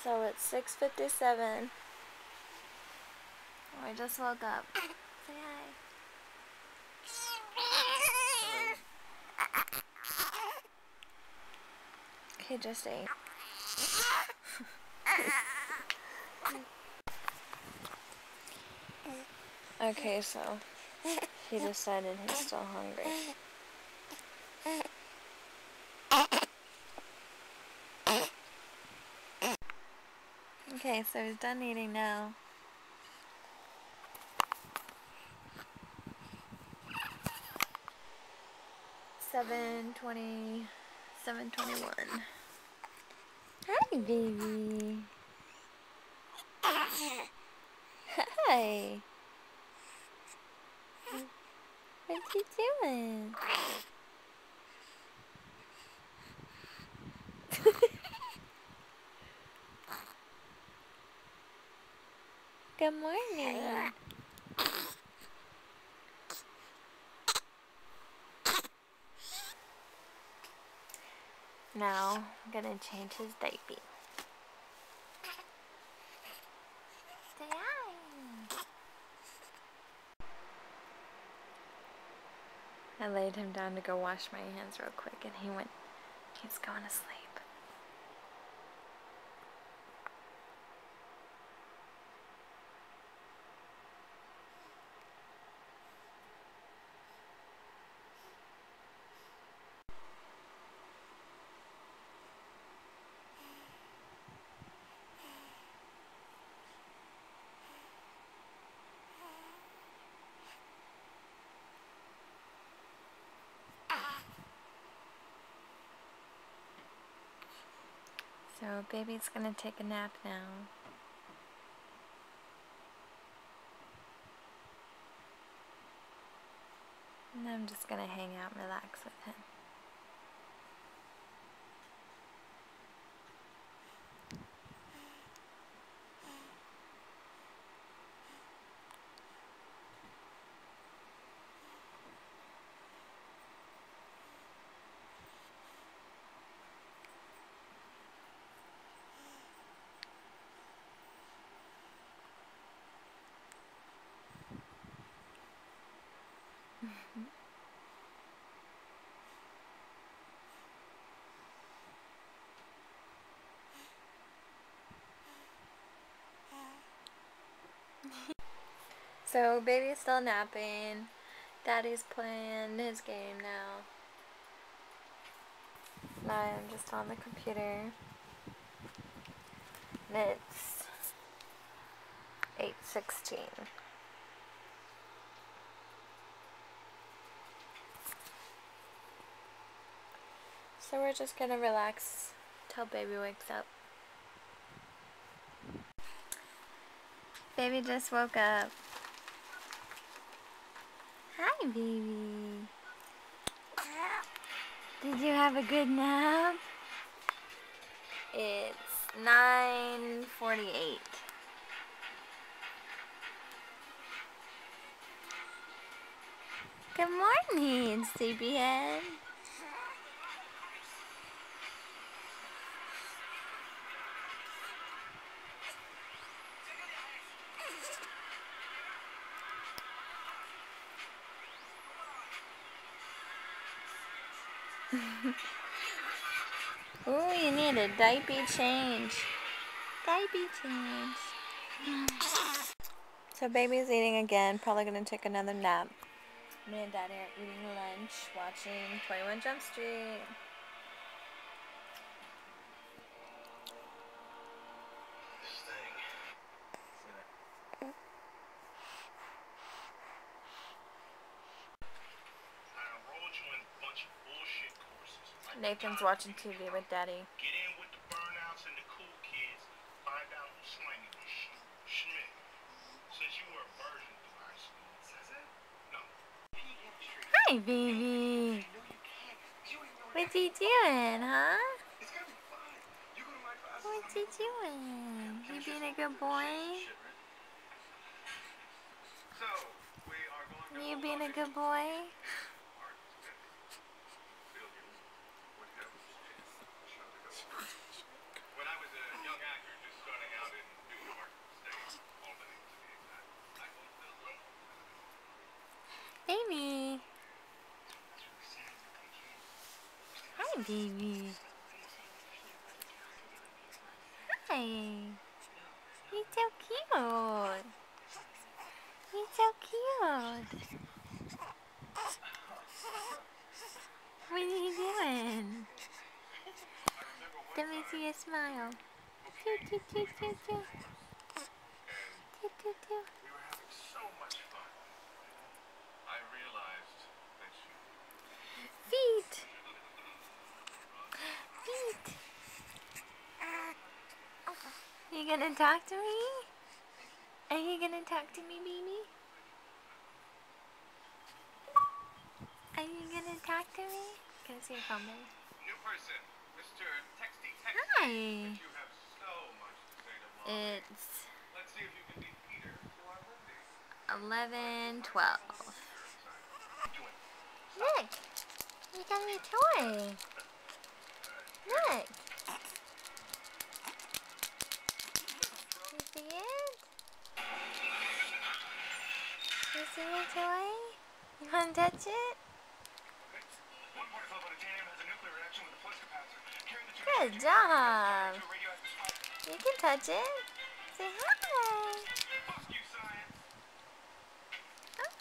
So it's 6:57. I just woke up. Say hi. He just ate. Okay, so he decided he's still hungry. Okay, so he's done eating now. $7:20, $7:21. Hi, baby. Hi. What you doing? Good morning. Now, I'm gonna change his diaper. Say hi. I laid him down to go wash my hands real quick, and he's going to sleep. So baby's gonna take a nap now. And I'm just gonna hang out and relax with him. So baby's still napping. Daddy's playing his game now. I'm just on the computer. And it's 8:16. So we're just gonna relax till baby wakes up. Baby just woke up. Hi, baby. Did you have a good nap? It's 9:48. Good morning, sleepyhead. Ooh, you need a diaper change. Diaper change. So baby's eating again, probably gonna take another nap. Me and Daddy are eating lunch, watching 21 Jump Street. Nathan's watching TV with Daddy. Get in with the burnouts and the cool kids. Find out who's slanging this shit. Schmidt, since you were a virgin through high school. Says it? No. Hi, baby. What you doing, huh? What you doing? You being a good boy? You being a good boy? When I was a young actor, just Baby. Hi, baby. Hi. He's so cute. He's so cute. What are you doing? Let me see a smile. Choo, choo, choo, choo, choo. Choo, choo, choo. We were having so much fun. I realized that Feet. Feet. You gonna talk to me? Are you gonna talk to me, baby? Are you gonna talk to me? Can I see your phone, baby? new person, Mr. Texty Text. Hi. You have so much to say to Mom. It's Let's see if you can beat Peter to our birthday. 11:12. Look, you got me a toy. Look. You see it? You see your toy? You want to touch it? One particle of titanium has a nuclear reaction with a flux capacitor. Carrying the Good job. You can touch it. Say hi. Fuck you, science.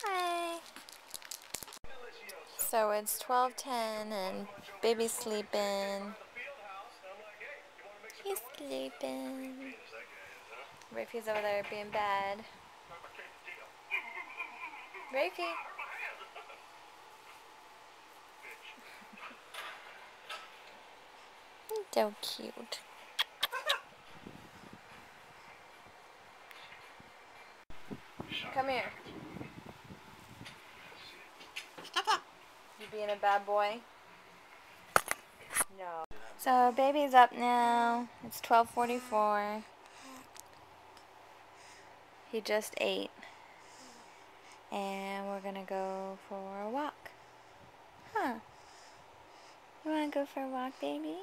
Hi. So it's 12:10 and baby's sleeping. He's sleeping. Rafie's over there being bad. Rafie. He's so cute. Come here. You being a bad boy? No. So baby's up now. It's 12:44. He just ate. And we're gonna go for a walk. Huh? You wanna go for a walk, baby?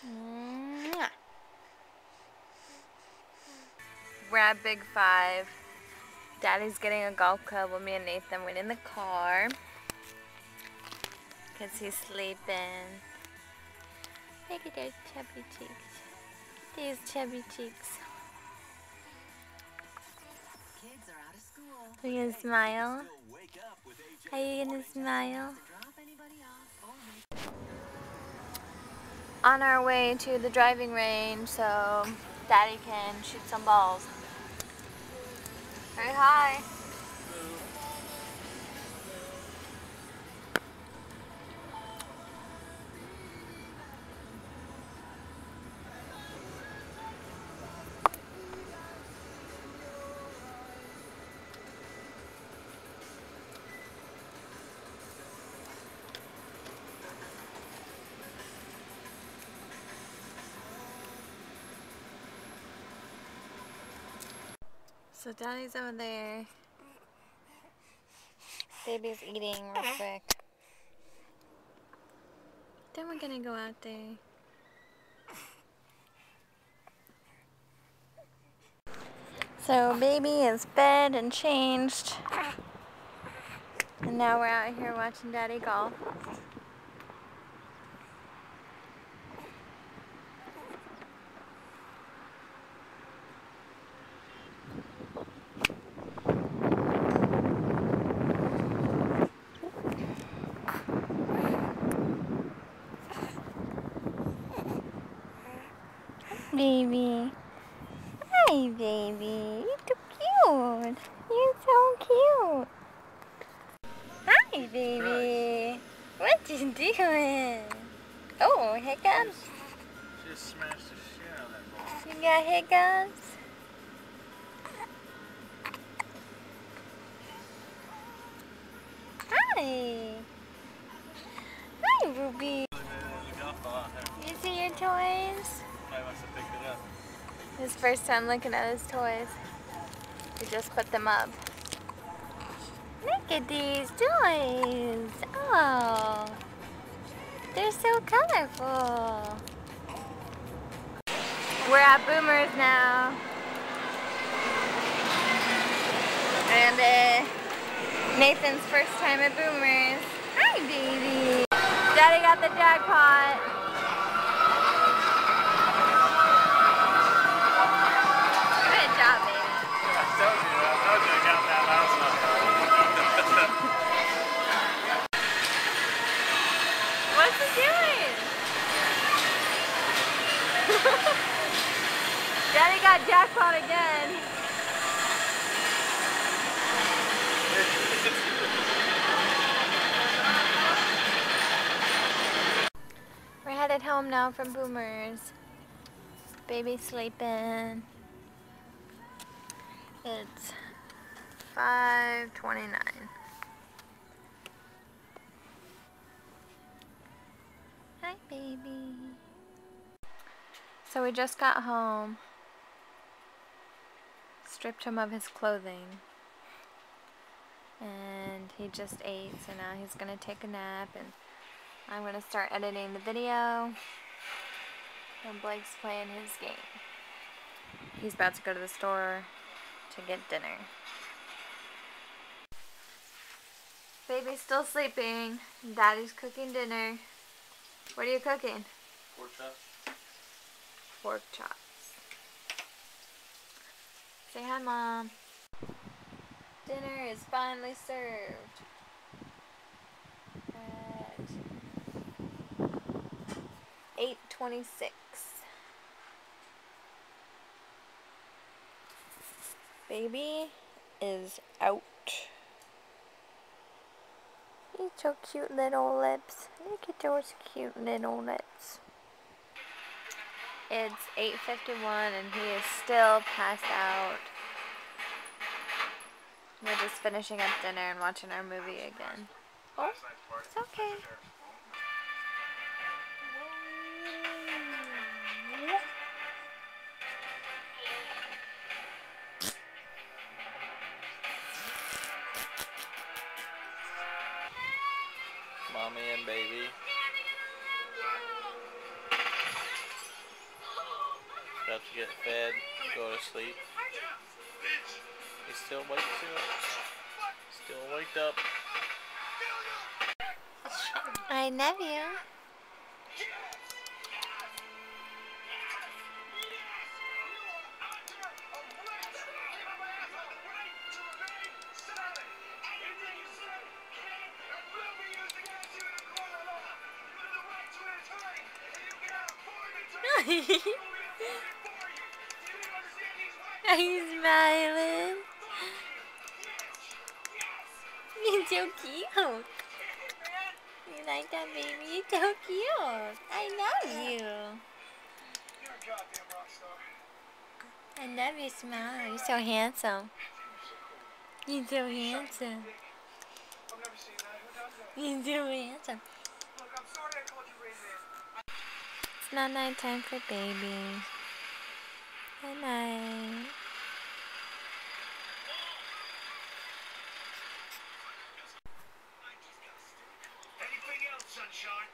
Mwah. We're at Big Five. Daddy's getting a golf club while me and Nathan went in the car. Because he's sleeping. Look at those chubby cheeks. These chubby cheeks. Are you gonna smile? Are you gonna smile? On our way to the driving range so Daddy can shoot some balls. Say hi. So Daddy's over there. Baby's eating real quick. Then we're gonna go out there. So baby is fed and changed. And now we're out here watching Daddy golf. Baby. Hi, baby. You're so cute. You're so cute. Hi, baby. What you doing? Oh, hiccups. Just smashed the shit out of that ball. You got hiccups? Hi. Hi, Ruby. You see your toys? I must have picked it up. His first time looking at his toys. He just put them up. Look at these toys. Oh, they're so colorful. We're at Boomers now. And Nathan's first time at Boomers. Hi, baby. Daddy got the jackpot. Good job, baby. I told you I got that last night. What's he doing? Daddy got jackpot again. We're headed home now from Boomers. Baby's sleeping. It's 5:29. Hi, baby. So we just got home. Stripped him of his clothing. And he just ate, so now he's gonna take a nap, and I'm gonna start editing the video. And Blake's playing his game. He's about to go to the store to get dinner. Baby's still sleeping. Daddy's cooking dinner. What are you cooking? Pork chops. Pork chops. Say hi, Mom. Dinner is finally served at 8:26. Baby is out. He's so cute little lips. Look at those cute little lips. It's 8:51 and he is still passed out. We're just finishing up dinner and watching our movie again. Oh, it's okay. Mommy and baby. About to get fed, go to sleep. He's still waked up. Still waked up. I love you. Are you smiling? You're so cute. You like that, baby? You're so cute. I love you. I love your smile. You're so handsome. You're so handsome. You're so handsome. It's not nighttime for baby. Good night. Anything else, sunshine?